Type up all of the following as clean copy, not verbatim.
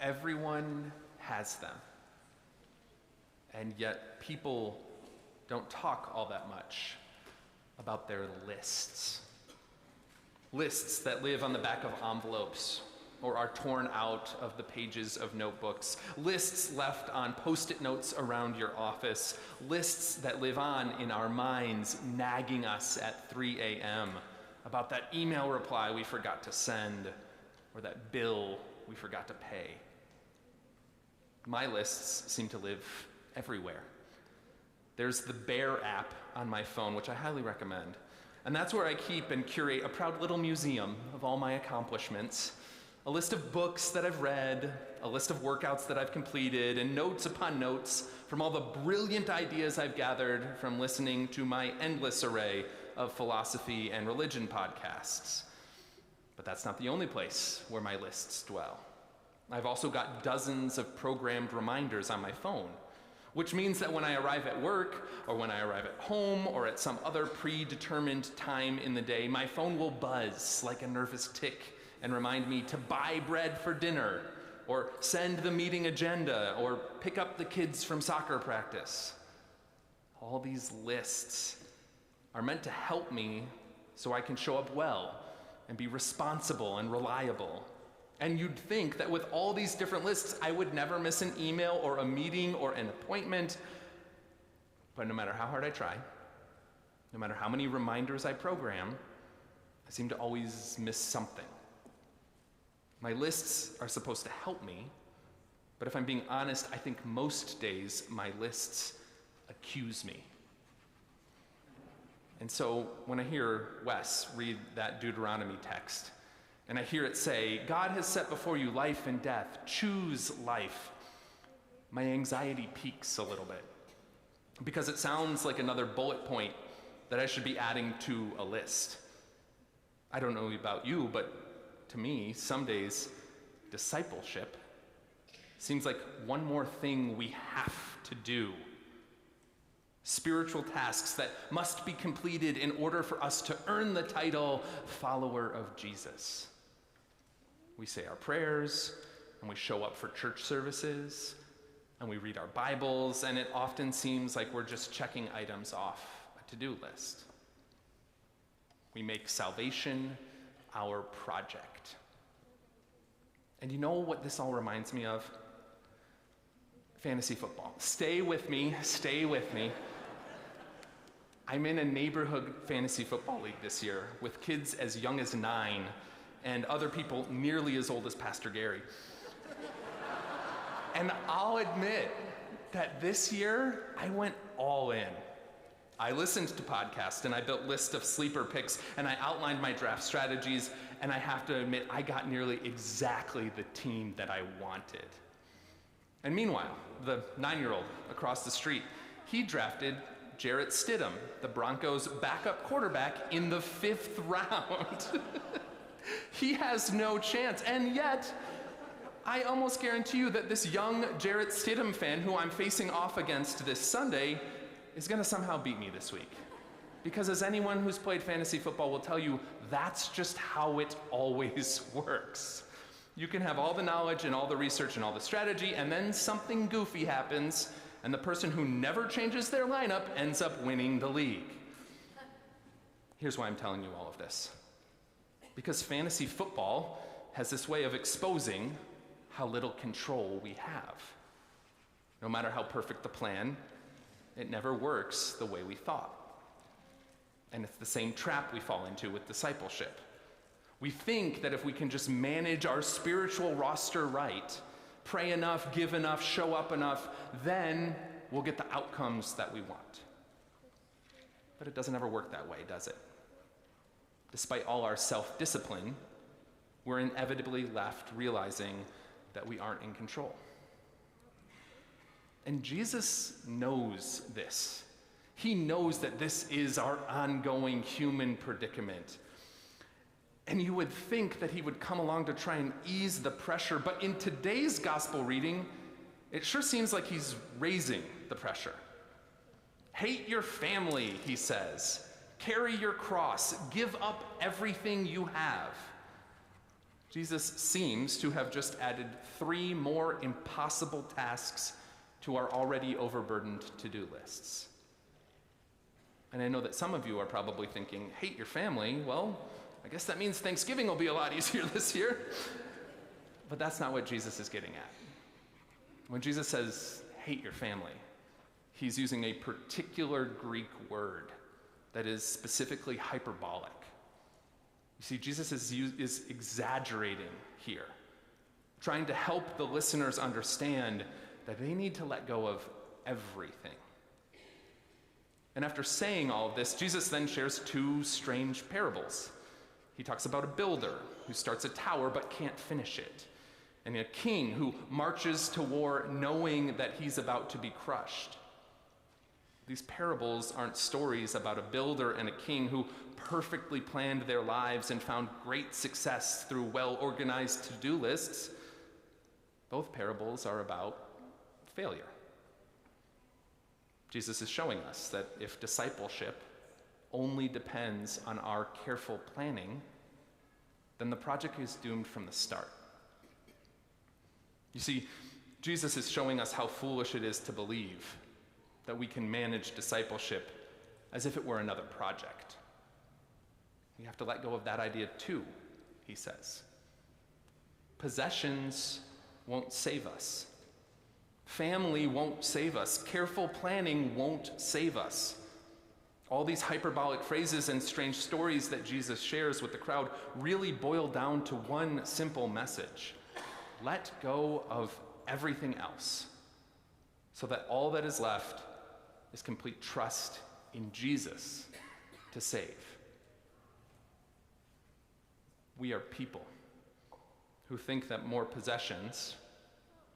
Everyone has them. And yet people don't talk all that much about their lists. Lists that live on the back of envelopes or are torn out of the pages of notebooks. Lists left on Post-it notes around your office. Lists that live on in our minds, nagging us at 3 a.m. about that email reply we forgot to send or that bill we forgot to pay. My lists seem to live everywhere. There's the Bear app on my phone, which I highly recommend. And that's where I keep and curate a proud little museum of all my accomplishments. A list of books that I've read, a list of workouts that I've completed, and notes upon notes from all the brilliant ideas I've gathered from listening to my endless array of philosophy and religion podcasts. But that's not the only place where my lists dwell. I've also got dozens of programmed reminders on my phone, which means that when I arrive at work, or when I arrive at home, or at some other predetermined time in the day, my phone will buzz like a nervous tick and remind me to buy bread for dinner, or send the meeting agenda, or pick up the kids from soccer practice. All these lists are meant to help me so I can show up well and be responsible and reliable. And you'd think that with all these different lists, I would never miss an email or a meeting or an appointment. But no matter how hard I try, no matter how many reminders I program, I seem to always miss something. My lists are supposed to help me, but if I'm being honest, I think most days my lists accuse me. And so when I hear Wes read that Deuteronomy text, and I hear it say, God has set before you life and death, choose life, my anxiety peaks a little bit, because it sounds like another bullet point that I should be adding to a list. I don't know about you, but to me, some days, discipleship seems like one more thing we have to do. Spiritual tasks that must be completed in order for us to earn the title follower of Jesus. We say our prayers, and we show up for church services, and we read our Bibles, and it often seems like we're just checking items off a to-do list. We make salvation our project. And you know what this all reminds me of? Fantasy football. Stay with me, stay with me. I'm in a neighborhood fantasy football league this year with kids as young as 9 and other people nearly as old as Pastor Gary. And I'll admit that this year I went all in. I listened to podcasts and I built lists of sleeper picks and I outlined my draft strategies, and I have to admit I got nearly exactly the team that I wanted. And meanwhile, the 9-year-old across the street, he drafted Jarrett Stidham, the Broncos' backup quarterback, in the 5th round. He has no chance, and yet I almost guarantee you that this young Jarrett Stidham fan who I'm facing off against this Sunday is going to somehow beat me this week. Because as anyone who's played fantasy football will tell you, that's just how it always works. You can have all the knowledge and all the research and all the strategy, and then something goofy happens, and the person who never changes their lineup ends up winning the league. Here's why I'm telling you all of this. Because fantasy football has this way of exposing how little control we have. No matter how perfect the plan, it never works the way we thought. And it's the same trap we fall into with discipleship. We think that if we can just manage our spiritual roster right, pray enough, give enough, show up enough, then we'll get the outcomes that we want. But it doesn't ever work that way, does it? Despite all our self-discipline, we're inevitably left realizing that we aren't in control. And Jesus knows this. He knows that this is our ongoing human predicament. And you would think that he would come along to try and ease the pressure, but in today's gospel reading, it sure seems like he's raising the pressure. Hate your family, he says. Carry your cross. Give up everything you have. Jesus seems to have just added 3 more impossible tasks to our already overburdened to-do lists. And I know that some of you are probably thinking, hate your family? Well, I guess that means Thanksgiving will be a lot easier this year. But that's not what Jesus is getting at. When Jesus says, hate your family, he's using a particular Greek word that is specifically hyperbolic. You see, Jesus is exaggerating here, trying to help the listeners understand that they need to let go of everything. And after saying all of this, Jesus then shares 2 strange parables. He talks about a builder who starts a tower but can't finish it, and a king who marches to war knowing that he's about to be crushed. These parables aren't stories about a builder and a king who perfectly planned their lives and found great success through well-organized to-do lists. Both parables are about failure. Jesus is showing us that if discipleship only depends on our careful planning, then the project is doomed from the start. You see, Jesus is showing us how foolish it is to believe that we can manage discipleship as if it were another project. We have to let go of that idea too, he says. Possessions won't save us. Family won't save us. Careful planning won't save us. All these hyperbolic phrases and strange stories that Jesus shares with the crowd really boil down to one simple message. Let go of everything else so that all that is left is complete trust in Jesus to save. We are people who think that more possessions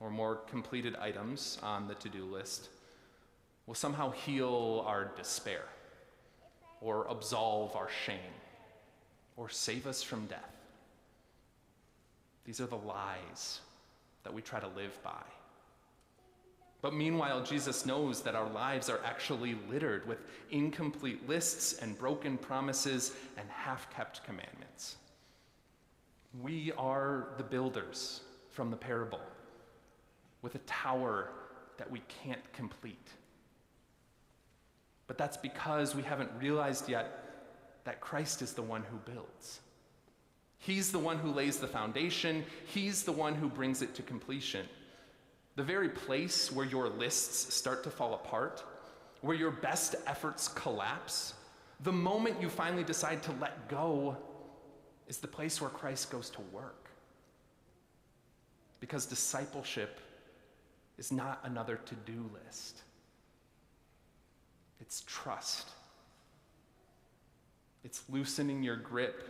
or more completed items on the to-do list will somehow heal our despair or absolve our shame or save us from death. These are the lies that we try to live by. But meanwhile, Jesus knows that our lives are actually littered with incomplete lists and broken promises and half-kept commandments. We are the builders from the parable with a tower that we can't complete. But that's because we haven't realized yet that Christ is the one who builds. He's the one who lays the foundation. He's the one who brings it to completion. The very place where your lists start to fall apart, where your best efforts collapse, the moment you finally decide to let go is the place where Christ goes to work. Because discipleship is not another to-do list. It's trust. It's loosening your grip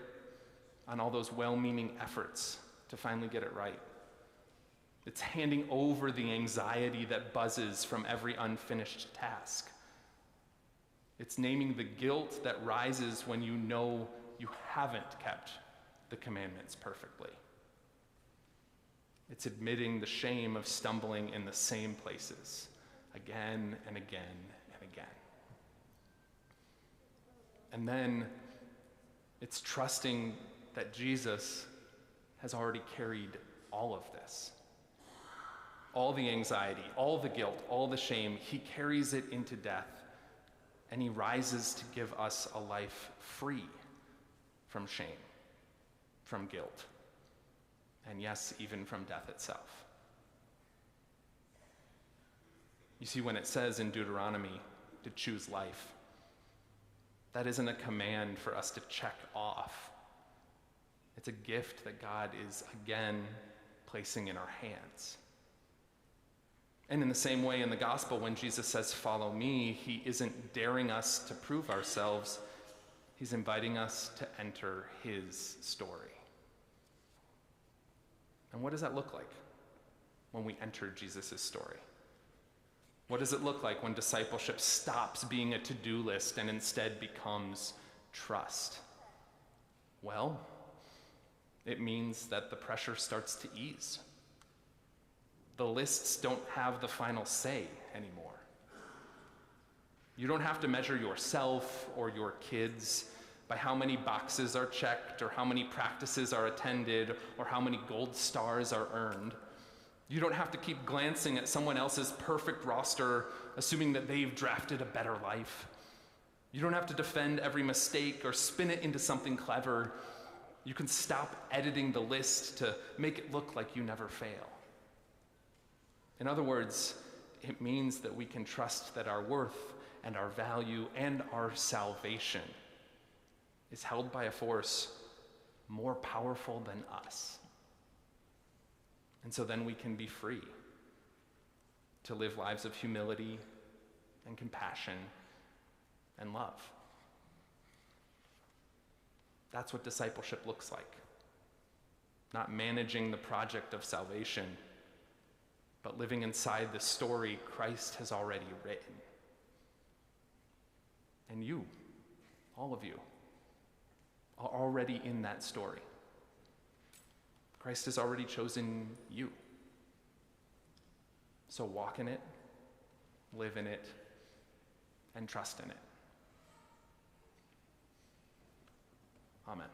on all those well-meaning efforts to finally get it right. It's handing over the anxiety that buzzes from every unfinished task. It's naming the guilt that rises when you know you haven't kept the commandments perfectly. It's admitting the shame of stumbling in the same places again and again and again. And then it's trusting that Jesus has already carried all of this. All the anxiety, all the guilt, all the shame, he carries it into death, and he rises to give us a life free from shame, from guilt, and yes, even from death itself. You see, when it says in Deuteronomy to choose life, that isn't a command for us to check off. It's a gift that God is again placing in our hands. And in the same way in the gospel, when Jesus says, "Follow me," he isn't daring us to prove ourselves. He's inviting us to enter his story. And what does that look like when we enter Jesus' story? What does it look like when discipleship stops being a to-do list and instead becomes trust? Well, it means that the pressure starts to ease. The lists don't have the final say anymore. You don't have to measure yourself or your kids by how many boxes are checked, or how many practices are attended, or how many gold stars are earned. You don't have to keep glancing at someone else's perfect roster, assuming that they've drafted a better life. You don't have to defend every mistake or spin it into something clever. You can stop editing the list to make it look like you never fail. In other words, it means that we can trust that our worth and our value and our salvation is held by a force more powerful than us. And so then we can be free to live lives of humility and compassion and love. That's what discipleship looks like. Not managing the project of salvation, but living inside the story Christ has already written. And you, all of you, are already in that story. Christ has already chosen you. So walk in it, live in it, and trust in it. Amen.